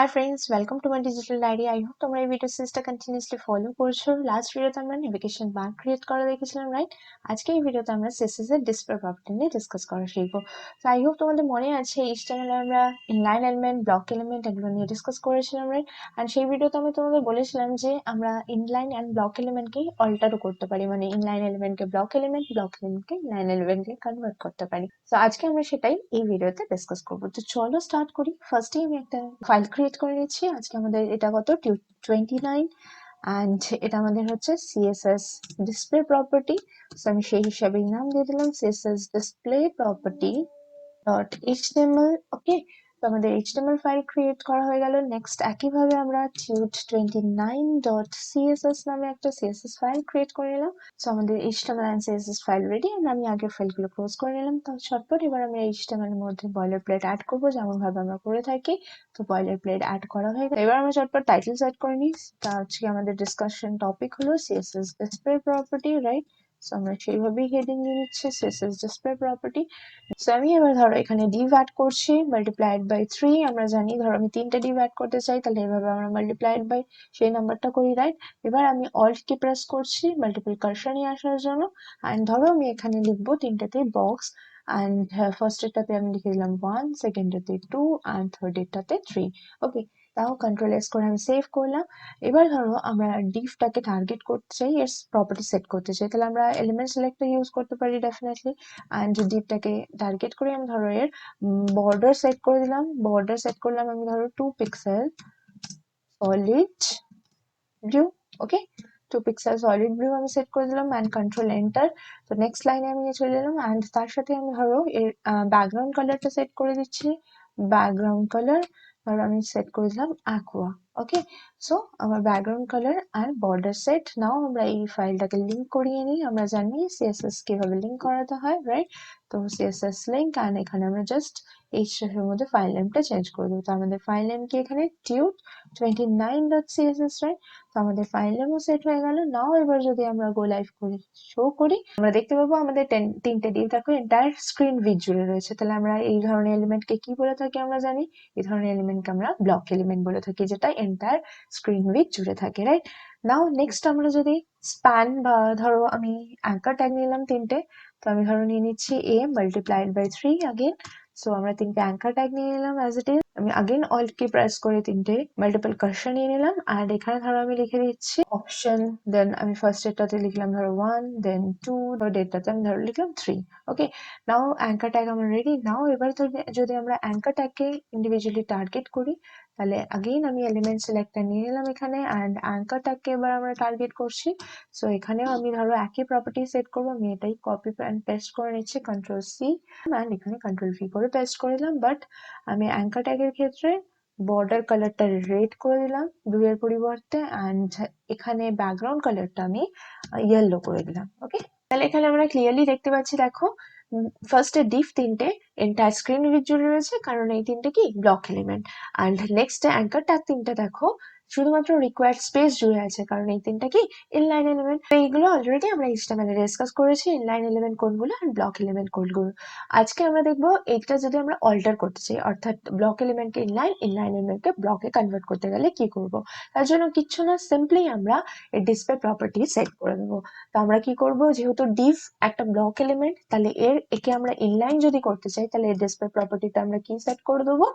Hi friends, welcome to my digital diary. I hope তোমরা এই video সিরিজটা continuously follow করছো। লাস্ট ভিডিওতে আমরা নেভিগেশন বার ক্রিয়েট করা দেখেছিলাম, রাইট? আজকে এই ভিডিওতে আমরা CSS এর ডিসপ্লে প্রপার্টি নিয়ে ডিসকাস করা শিখবো। তো আই হোপ তোমাদের মনে আছে HTML এ আমরা ইনলাইন এলিমেন্ট, ব্লক এলিমেন্ট এগুলো নিয়ে ডিসকাস করেছিলাম, রাইট? এন্ড সেই ভিডিওতে আমি তোমাদের বলেছিলাম যে আমরা ইনলাইন এন্ড ব্লক এলিমেন্টকে অল্টারও করতে পারি, মানে ইনলাইন এলিমেন্টকে ব্লক এলিমেন্টকে ইনলাইন এলিমেন্টে কনভার্ট করতে পারি। তো আজকে আমরা সেটাই এই ভিডিওতে ডিসকাস করবো। তো চলো স্টার্ট করি। ফার্স্টেই আমি একটা ফাইল ক্রিয়েট করে নিচ্ছি। আজকে আমাদের এটা কত 29 অ্যান্ড এটা আমাদের হচ্ছে CSS ডিসপ্লে প্রপার্টি। তো আমি সেই হিসাবেই নাম দিয়ে দিলাম CSS ডিসপ্লে প্রপার্টি .html। ওকে, তো আমাদের HTML ফাইল ক্রিয়েট করা হয়ে গেল। নেক্সট একইভাবে আমরা tude29.css নামে একটা CSS ফাইল ক্রিয়েট করে নিলাম। তো আমাদের HTML and CSS file ready. আমি আগের ফাইলগুলো ক্লোজ করে নিলাম। তো ঝটপট এবার আমি HTML এর মধ্যে বয়লার প্লেট অ্যাড করবো, যেমন ভাবে আমরা করে থাকি। তো বয়লার প্লেট অ্যাড করা হয়ে গেল। এবার আমরা ঝটপট টাইটেল সেট করে নিই। তা আজকে আমাদের ডিসকাশন টপিক হলো CSS ডিসপ্লে প্রপার্টি, রাইট? তো আমরা সেইভাবেই হেডিং দিয়ে নিচ্ছি CSS ডিসপ্লে প্রপার্টি। সো আমি এবার ধরো এখানে ডিভ অ্যাড করছি মাল্টিপ্লাইড বাই 3। আমরা জানি ধরো আমি 3টে ডিভ অ্যাড করতে চাই, তাহলে এভাবে আমরা মাল্টিপ্লাইড বাই সেই নাম্বারটা করি, রাইট? এবার আমি অল্ট কি প্রেস করছি মাল্টিপল কার্সর নিয়ে আসার জন্য। অ্যান্ড ধরো আমি এখানে লিখবো তিনটাতেই বক্স। অ্যান্ড ফার্স্ট এরটাতে আমি লিখে দিলাম 1, সেকেন্ড এতে 2 অ্যান্ড থার্ড এরটাতে 3। ওকে, তাও কন্ট্রোল এস করে আমি সেভ করলাম। এবার ধরো আমরা ডিভটাকে টার্গেট করতে চাই, এর প্রপার্টি সেট করতে চাই, তাহলে আমরা এলিমেন্ট সিলেক্টর ইউজ করতে পারি ডেফিনেটলি। অ্যান্ড ডিভটাকে টার্গেট করে আমি ধরো এর বর্ডার সেট করে দিলাম। বর্ডার সেট করলাম আমি ধরো 2 পিক্সেল সলিড ব্লু। ওকে, 2 পিক্সেল সলিড ব্লু আমি সেট করে দিলাম অ্যান্ড কন্ট্রোল এন্টার। তো নেক্সট লাইনে আমি চলে এলাম অ্যান্ড তার সাথে আমি ধরো এর ব্যাকগ্রাউন্ড কালারটা সেট করে দিচ্ছি। ব্যাকগ্রাউন্ড কালার ধরো আমি সেট করে দিলাম অ্যাকোয়া। ওকে, সো আমার background colour and border set. Now আমরা এই ফাইলটাকে লিঙ্ক করিয়ে নিই। আমরা জানি CSS কিভাবে লিঙ্ক করাতে হয়, রাইট? তো CSS লিঙ্ক অ্যান্ড এখানে আমরা জাস্ট href এর মধ্যে ফাইল নেমটা চেঞ্জ করে দেবো। তো আমাদের ফাইল নেম কি এখানে tude29.css, রাইট? তো আমাদের ফাইল নেমও সেট হয়ে গেল। নাও এবার যদি আমরা গো লাইভ করে শো করি, আমরা দেখতে পাবো আমাদের তিনটে ডিভ দেখো এন্টায়ার স্ক্রিন ভিড জুড়ে রয়েছে। তাহলে আমরা এই ধরনের এলিমেন্টকে কি বলে থাকি আমরা জানি? এই ধরনের এলিমেন্টকে আমরা ব্লক এলিমেন্ট বলে থাকি, যেটা এন্টায়ার স্ক্রিন ভিড জুড়ে থাকে, রাইট? নাও নেক্সট আমরা যদি স্প্যান বা ধরো আমি অ্যাঙ্কার ট্যাগ নিলাম তিনটে। তো আমি ধরো নিয়ে নিচ্ছি a multiplied by 3 again. So আমরা তিনটে অ্যাঙ্কার ট্যাগ নিয়ে নিলাম অ্যাজ ইট ইজ। আমি আগেন অল্ট কি প্রেস করে তিনটে মাল্টিপল কার্সর নিয়ে নিলাম অ্যান্ড এখানে ধরো আমি লিখে দিচ্ছি অপশন। দেন আমি ফার্স্ট এটাতে লিখলাম ধরো 1, দেন 2, থার্ড এটাতে আমি ধরো লিখলাম 3। ওকে, নাও অ্যাঙ্কার ট্যাগ আমার রেডি। নাও এবার যদি আমরা অ্যাঙ্কার ট্যাগকে ইন্ডিভিজুয়ালি টার্গেট করি, তাহলে আগেইন আমি এলিমেন্ট সিলেক্টর নিয়ে নিলাম এখানে অ্যান্ড অ্যাঙ্কার ট্যাগকে এবার আমরা টার্গেট করছি। সো এখানেও আমি ধরো একই প্রপার্টি সেট করবো। আমি এটাই কপি অ্যান্ড পেস্ট করে নিচ্ছি, কন্ট্রোল সি অ্যান্ড এখানে কন্ট্রোল ভি করে পেস্ট করে দিলাম। বাট আমি অ্যাঙ্কার ট্যাগের ক্ষেত্রে বর্ডার কালারটা রেড করে দিলাম ব্লু এর পরিবর্তে অ্যান্ড এখানে ব্যাকগ্রাউন্ড কালারটা আমি ইয়েলো করে দিলাম। ওকে, তাহলে এখানে আমরা ক্লিয়ারলি দেখতে পাচ্ছি, দেখো ফার্স্টে ডিভ তিনটে এন্টায়ার স্ক্রিন ভিড জুড়ে রয়েছে, কারণ এই তিনটে কি block element. And next anchor tag তিনটে দেখো শুধুমাত্র রিকোয়ার্ড স্পেস জুড়ে আছে, কারণ এই তিনটা কি ইনলাইন এলিমেন্ট। তো এইগুলো অলরেডি আমরা HTML এ ডিসকাস করেছি, ইনলাইন এলিমেন্ট কোনগুলো আর ব্লক এলিমেন্ট কোনগুলো। আজকে আমরা দেখবো এইটা যদি আমরা অল্টার করতে চাই, অর্থাৎ ব্লক এলিমেন্টকে ইনলাইন এলিমেন্টকে ব্লকে কনভার্ট করতে গেলে কি করব। তার জন্য কিচ্ছু না, সিম্পলি আমরা এর ডিসপ্লে প্রপার্টি সেট করে দেবো। তো আমরা কি করব, যেহেতু ডিভ একটা ব্লক এলিমেন্ট, তাহলে একে আমরা ইনলাইন যদি করতে চাই, তাহলে এর ডিসপ্লে প্রপার্টিটা আমরা কি সেট করে দেবো?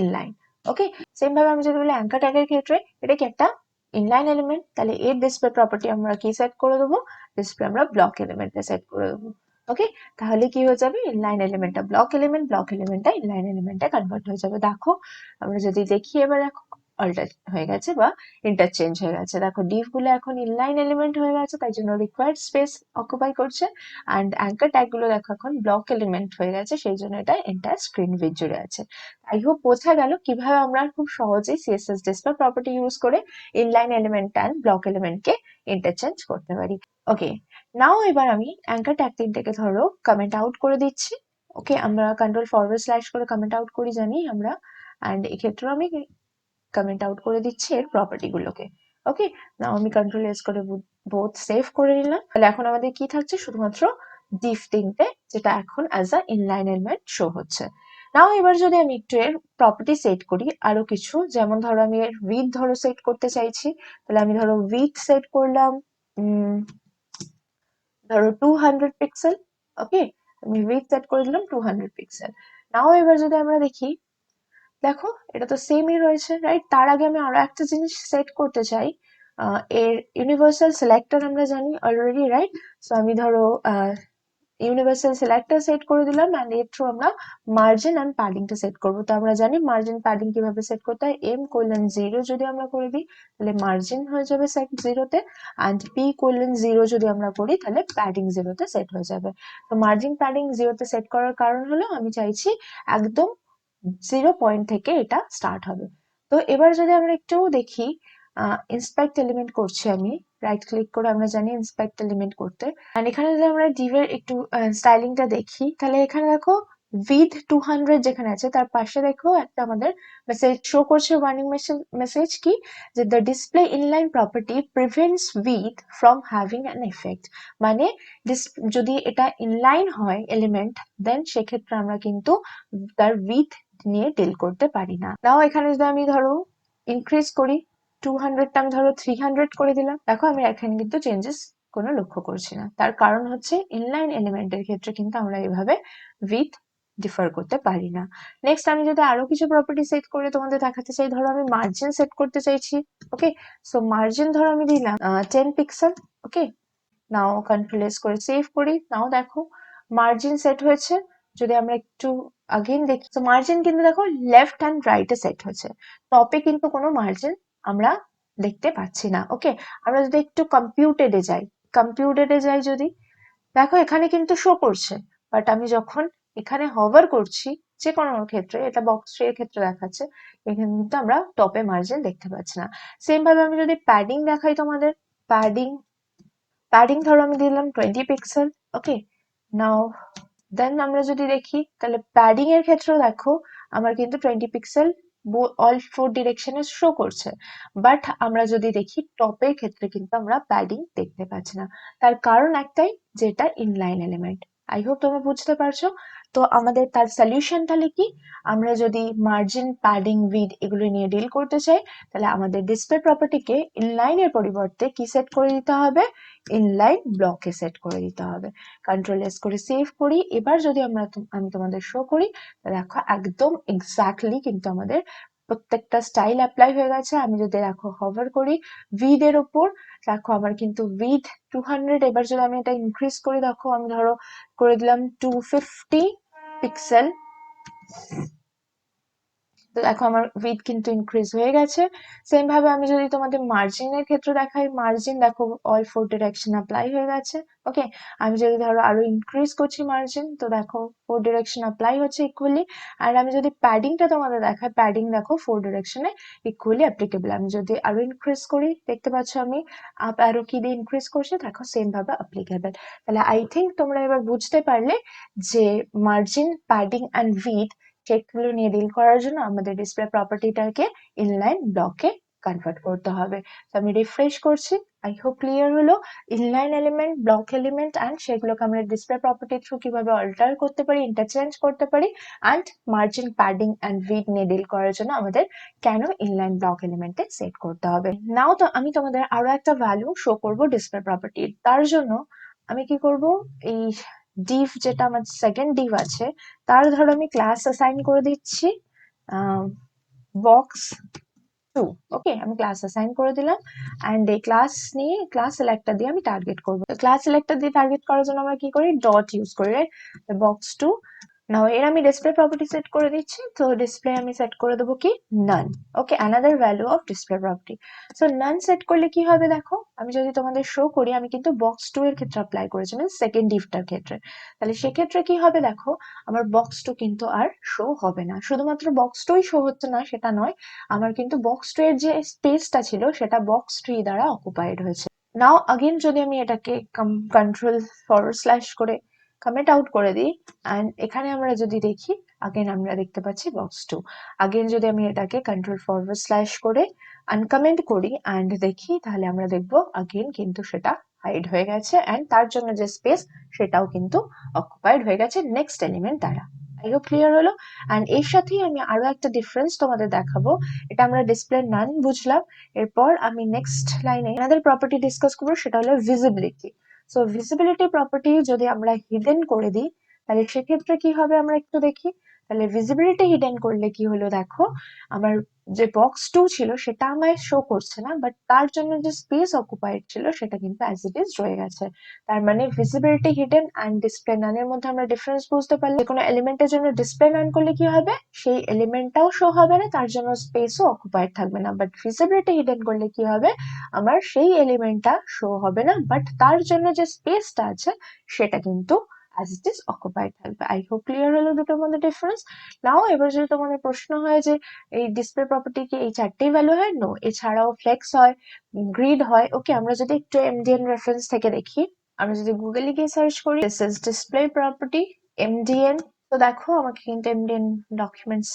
ইনলাইন। ওকে, সেম ভাবে আমি যদি বলি অ্যাঙ্কার ট্যাগের ক্ষেত্রে এটা কি একটা ইনলাইন এলিমেন্ট, তাহলে এর ডিসপ্লে প্রপার্টি আমরা কি সেট করে দেবো? ডিসপ্লে আমরা ব্লক এলিমেন্টে সেট করে দেবো। ওকে, তাহলে কি হয়ে যাবে, ইনলাইন এলিমেন্টটা ব্লক এলিমেন্টটা ইনলাইন এলিমেন্টে কনভার্ট হয়ে যাবে। দেখো আমরা যদি দেখি এবার দেখো অল্টার হয়ে গেছে বা ইন্টারচেঞ্জ হয়ে গেছে। দেখো ডিভ গুলো এখন ইনলাইন এলিমেন্ট হয়ে গেছে, তাই জন্য রিকোয়ার্ড স্পেস অকুপাই করছে। অ্যান্ড অ্যাঙ্কার ট্যাগ গুলো দেখো এখন ব্লক এলিমেন্ট হয়ে গেছে, সেই জন্য এটা এন্টায়ার স্ক্রিন ভিড জুড়ে আছে। আই হোপ বোঝা গেল কিভাবে আমরা খুব সহজেই CSS ডিসপ্লে প্রপার্টি ইউজ করে ইনলাইন এলিমেন্ট অ্যান্ড ব্লক এলিমেন্টকে ইন্টারচেঞ্জ করতে পারি। ওকে, নাও এবার আমি অ্যাঙ্কার ট্যাগ তিনটাকে ধরো কমেন্ট আউট করে দিচ্ছি। ওকে, আমরা কন্ট্রোল ফরওয়ার্ড স্ল্যাশ করে কমেন্ট আউট করি জানি আমরা, অ্যান্ড এক্ষেত্রেও আমি কমেন্ট আউট করে দিচ্ছি এর প্রপার্টি গুলোকে। ওকে, নাও আমি কন্ট্রোল এস করে বোথ সেভ করে নিলাম। তাহলে এখন আমাদের কি থাকছে, শুধুমাত্র ডিভ তিনটে, যেটা এখন as a inline element show হচ্ছে। নাও এবার যদি আমি একটু এর প্রপার্টি সেট করি আরো কিছু, যেমন ধরো আমি এর উইডথ ধরো সেট করতে চাইছি, তাহলে আমি ধরো উইডথ সেট করলাম ধরো 200 পিক্সেল। ওকে, আমি উইডথ সেট করে দিলাম 200 পিক্সেল। নাও এবার যদি আমরা দেখি, দেখো এটা তো সেমই রয়েছে, রাইট? তার আগে আমি আরো একটা জিনিস সেট করতে চাই, এর ইউনিভার্সাল সিলেক্টর আমরা জানি অলরেডি, রাইট? সো আমি ধরো ইউনিভার্সাল সিলেক্টর সেট করে দিলাম, এন্ড এর থ্রু আমরা মার্জিন এন্ড প্যাডিংটা সেট করবো। তো আমরা জানি মার্জিন প্যাডিং কিভাবে সেট করতে হয়, m:0 যদি আমরা করে দিই তাহলে মার্জিন হয়ে যাবে সেট 0-তে, এন্ড p:0 যদি আমরা করি তাহলে প্যাডিং 0-তে সেট হয়ে যাবে। তো মার্জিন প্যাডিং 0-তে সেট করার কারণ হলো আমি চাইছি একদম 0 পয়েন্ট থেকে এটা স্টার্ট হবে। তো এবার যদি আমরা একটু দেখি, ইন্সপেক্ট এলিমেন্ট করছি আমি, রাইট ক্লিক করে আমরা জানি ইন্সপেক্ট এলিমেন্ট করতে। আর এখানে যদি আমরা ডিভের একটু স্টাইলিংটা দেখি, তাহলে এখানে দেখো উইথ 200 যেখানে আছে তার পাশে দেখো একটা আমাদের মেসেজ শো করছে, ওয়ার্নিং মেসেজ কি, যে the display inline property prevents with from having an effect. মানে যদি এটা ইনলাইন হয় এলিমেন্ট, দেন সেক্ষেত্রে আমরা কিন্তু তার উইথ নিয়ে ডিল করতে পারি না। নাও এখানে যদি আমি ধরো ইনক্রিজ করি 200টা, আমি ধরো 300 করে দিলাম, দেখো আমি এখানে কিন্তু চেঞ্জেস কোনো লক্ষ্য করছি না। তার কারণ হচ্ছে ইনলাইন এলিমেন্টের ক্ষেত্রে কিন্তু আমরা এভাবে উইথ ডিফার করতে পারি না। নেক্সট আমি যদি আরো কিছু প্রপার্টি সেট করে তোমাদের দেখাতে চাই, ধরো আমি মার্জিন সেট করতে চাইছি। ওকে, সো মার্জিন ধরো আমি দিলাম 10 পিক্সেল। ওকে, নাও কন্ট্রোল এস করে সেভ করি। নাও দেখো মার্জিন সেট হয়েছে। যদি আমরা একটু আগেন দেখি, তো মার্জিন কিন্তু দেখো লেফট অ্যান্ড রাইটে সেট হয়েছে, টপে কিন্তু কোনো মার্জিন আমরা দেখতে পাচ্ছি না। ওকে, আমরা যদি একটু কম্পিউটেডে যাই যদি, দেখো এখানে কিন্তু শো করছে, বাট আমি যখন এখানে হভার করছি যে কোনো ক্ষেত্রে, এটা বক্স ট্রি এর ক্ষেত্রে দেখাচ্ছে, এখানে কিন্তু আমরা টপে মার্জিন দেখতে পাচ্ছি না। সেম ভাবে আমি যদি প্যাডিং দেখাই তোমাদের, প্যাডিং প্যাডিং ধরো আমি দিলাম 20 পিক্সেল। ওকে, নাও দেন আমরা যদি দেখি তাহলে প্যাডিং এর ক্ষেত্রেও দেখো আমার কিন্তু 20 পিক্সেল অল 4 ডিরেকশনে শো করছে, বাট আমরা যদি দেখি টপের ক্ষেত্রে কিন্তু আমরা প্যাডিং দেখতে পাচ্ছি না। তার কারণ একটাই, যেটা ইনলাইন এলিমেন্ট। আই হোপ তোমরা বুঝতে পারছো। তো আমাদের তার সলিউশন তাহলে কি, আমরা যদি মার্জিন প্যাডিং উইড এগুলো নিয়ে ডিল করতে চাই, তাহলে আমাদের ডিসপ্লে প্রপার্টিকে ইনলাইনের পরিবর্তে কি সেট করে দিতে হবে, ইনলাইন ব্লকে সেট করে দিতে হবে। কন্ট্রোল এস করে সেভ করি। এবার যদি আমি তোমাদের শো করি, দেখো একদম এক্স্যাক্টলি কিন্তু আমাদের প্রত্যেকটা স্টাইল অ্যাপ্লাই হয়ে গেছে। আমি যদি দেখো হভার করি উইড এর উপর, দেখো আমার কিন্তু উইড 200। এবার যদি আমি এটা ইনক্রিজ করি, দেখো আমি ধরো করে দিলাম 250 পিক্সেল। তো দেখো আমার উইথ কিন্তু ইনক্রিজ হয়ে গেছে। সেম ভাবে আমি যদি তোমাদের মার্জিনের ক্ষেত্রে দেখাই, মার্জিন দেখো অল 4 ডিরেকশন অ্যাপ্লাই হয়ে গেছে। ওকে, আমি যদি ধরো আরো ইনক্রিজ করছি মার্জিন, তো দেখো 4 ডিরেকশন অ্যাপ্লাই হচ্ছে ইকুয়ালি। আর আমি যদি প্যাডিংটা তোমাদের দেখাই, প্যাডিং দেখো 4 ডিরেকশনে ইকুয়ালি অ্যাপ্লিকেবল। আমি যদি আরো ইনক্রিজ করি, দেখতে পাচ্ছ আমি আপ অ্যারো কি দিয়ে ইনক্রিজ করছি, দেখো সেম ভাবে অ্যাপ্লিকেবল। তাহলে আই থিঙ্ক তোমরা এবার বুঝতে পারলে যে মার্জিন, প্যাডিং অ্যান্ড উইথ সেগুলো নিয়ে ডিল করার জন্য আমাদের ডিসপ্লে প্রপার্টিটাকে ইনলাইন ব্লকে কনভার্ট করতে হবে। তো আমি রিফ্রেশ করছি, আই হোপ ক্লিয়ার হলো। Inline element, block element and সেগুলোকে আমরা ডিসপ্লে প্রপার্টি থ্রু কিভাবে অল্টার করতে পারি, ইন্টারচেঞ্জ করতে পারি, and margin, padding and weed নিয়ে ডিল করার জন্য আমাদের কেন ইনলাইন ব্লক এলিমেন্টে সেট করতে হবে। নাও তো আমি তোমাদের আরো একটা ভ্যালু শো করব ডিসপ্লে প্রপার্টির। তার জন্য আমি কি করব, এই ডিভ যেটা আমার সেকেন্ড ডিভ আছে, তার ধরো আমি ক্লাস অ্যাসাইন করে দিচ্ছি বক্স 2। ওকে, আমি ক্লাস অ্যাসাইন করে দিলাম, এন্ড এই ক্লাস নিয়ে ক্লাস সিলেক্টর দিয়ে আমি টার্গেট করব। ক্লাস সিলেক্টর দিয়ে টার্গেট করার জন্য আমরা কি করি, ডট ইউজ করি, বক্স 2। নাও এর আমি ডিসপ্লে প্রপার্টি সেট করে দিচ্ছি। তো ডিসপ্লে আমি সেট করে দেবো কি, none. Okay, another value of display property. So none set করলে কি হবে, দেখো আমি যদি তোমাদের শো করি, আমি কিন্তু বক্স 2 এর ক্ষেত্রে অ্যাপ্লাই করেছি, মানে সেকেন্ড ডিভটার ক্ষেত্রে। তাহলে সেক্ষেত্রে কি হবে, দেখো আমার বক্স 2 কিন্তু আর শো হবে না। শুধুমাত্র বক্স 2ই শো হচ্ছে না সেটা নয়, আমার কিন্তু বক্স 2 এর যে স্পেসটা ছিল সেটা বক্স 3 দ্বারা অকুপাইড হয়েছে। নাও আগেন যদি আমি এটাকে কন্ট্রোল ফরওয়ার্ড স্ল্যাশ করে কমেন্ট আউট করে দিই, এন্ড এখানে আমরা যদি দেখি, আগেন আমরা দেখতে পাচ্ছি বক্স 2। আগেন যদি আমি এটাকে কন্ট্রোল ফরওয়ার্ড স্ল্যাশ করে আনকমেন্ট করি এন্ড দেখি, তাহলে আমরা দেখবো আগেন কিন্তু সেটা হাইড হয়ে গেছে, এন্ড তার জন্য যে স্পেস সেটাও কিন্তু অকুপাইড হয়ে গেছে নেক্সট এলিমেন্ট দ্বারা। আই আই হোপ ক্লিয়ার হলো। অ্যান্ড এর সাথেই আমি আরো একটা ডিফারেন্স তোমাদের দেখাবো। এটা আমরা ডিসপ্লে নান বুঝলাম। এরপর আমি নেক্সট লাইনে এনাদের প্রপার্টি ডিসকাস করবো, সেটা হলো ভিজিবিলিটি। সো ভিজিবিলিটি প্রপার্টি যদি আমরা হিডেন করে দিই তাহলে সেক্ষেত্রে কি হবে আমরা একটু দেখি। তাহলে ভিজিবিলিটি হিডেন করলে কি হলো দেখো, আমার যে বক্স 2 ছিল সেটা আমায় শো করছে না, বাট তার জন্য যে স্পেস অকুপাইড ছিল সেটা কিন্তু অ্যাজ ইট ইজ রয়ে গেছে। তার মানে ভিজিবিলিটি হিডেন অ্যান্ড ডিসপ্লে নানের মধ্যে আমরা ডিফারেন্স বুঝতে পারলে কোনো এলিমেন্টের জন্য ডিসপ্লে নান করলে কি হবে, সেই এলিমেন্টটাও শো হবে না, তার জন্য স্পেসও অকুপাইড থাকবে না। বাট ভিজিবিলিটি হিডেন করলে কি হবে, আমার সেই এলিমেন্টটা শো হবে না, বাট তার জন্য যে স্পেসটা আছে সেটা কিন্তু as it is occupied থাকবে। আই হোপ ক্লিয়ার হলো দুটোর মধ্যে ডিফারেন্স। নাও এবার যদি তোমাদের প্রশ্ন হয় যে এই ডিসপ্লে প্রপার্টি কি এই চারটেই ভ্যালু হয়, নো, এছাড়াও ফ্লেক্স হয়, গ্রিড হয়। ওকে, আমরা যদি একটু এমডিএন রেফারেন্স থেকে দেখি, আমরা যদি গুগলে গিয়ে সার্চ করি this is display property MDN, তো দেখো আমাকে কিন্তু এমডিএন ডকুমেন্টস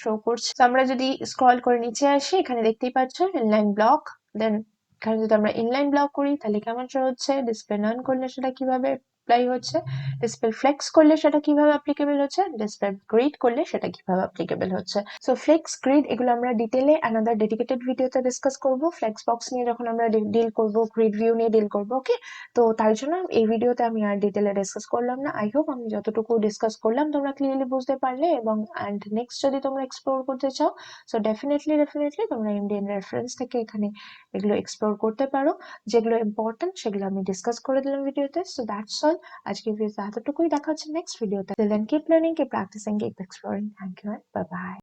শো করছে। তো আমরা যদি স্ক্রল করে নিচে আসি, এখানে দেখতেই পাচ্ছ ইনলাইন ব্লক, দেন এখানে যদি আমরা ইনলাইন ব্লক করি তাহলে কেমন শো হচ্ছে, ডিসপ্লে নান করলে সেটা কিভাবে অ্যাপ্লাই হচ্ছে, ডিসপ্লে ফ্লেক্স করলে সেটা কিভাবে অ্যাপ্লিকেবল হচ্ছে, ডিসপ্লে গ্রিড করলে সেটা কিভাবে অ্যাপ্লিকেবল হচ্ছে। সো ফ্লেক্স গ্রিড এগুলো আমরা ডিটেলে অ্যানাদার ডেডিকেটেড ভিডিওতে ডিসকাস করব। ফ্লেক্স বক্স নিয়ে যখন আমরা ডিল করব, গ্রিড ভিউ নিয়ে ডিল করব। ওকে, তো তার জন্য এই ভিডিওতে আমি আর ডিটেলে ডিসকাস করলাম না। আই হোপ আমি যতটুকু ডিসকাস করলাম তোমরা ক্লিয়ারলি বুঝতে পারলে, এবং অ্যান্ড নেক্সট যদি তোমরা এক্সপ্লোর করতে চাও, সো ডেফিনেটলি তোমরা এমডিএন রেফারেন্স থেকে এখানে এগুলো এক্সপ্লোর করতে পারো। যেগুলো ইম্পর্টেন্ট সেগুলো আমি ডিসকাস করে দিলাম ভিডিওতে। সো দ্যাটস অল, আজকে ভিডিওতে এতটুকুই। দেখা হচ্ছে নেক্সট ভিডিওতে। Till then, keep learning, keep practicing, keep exploring. Thank you and bye bye.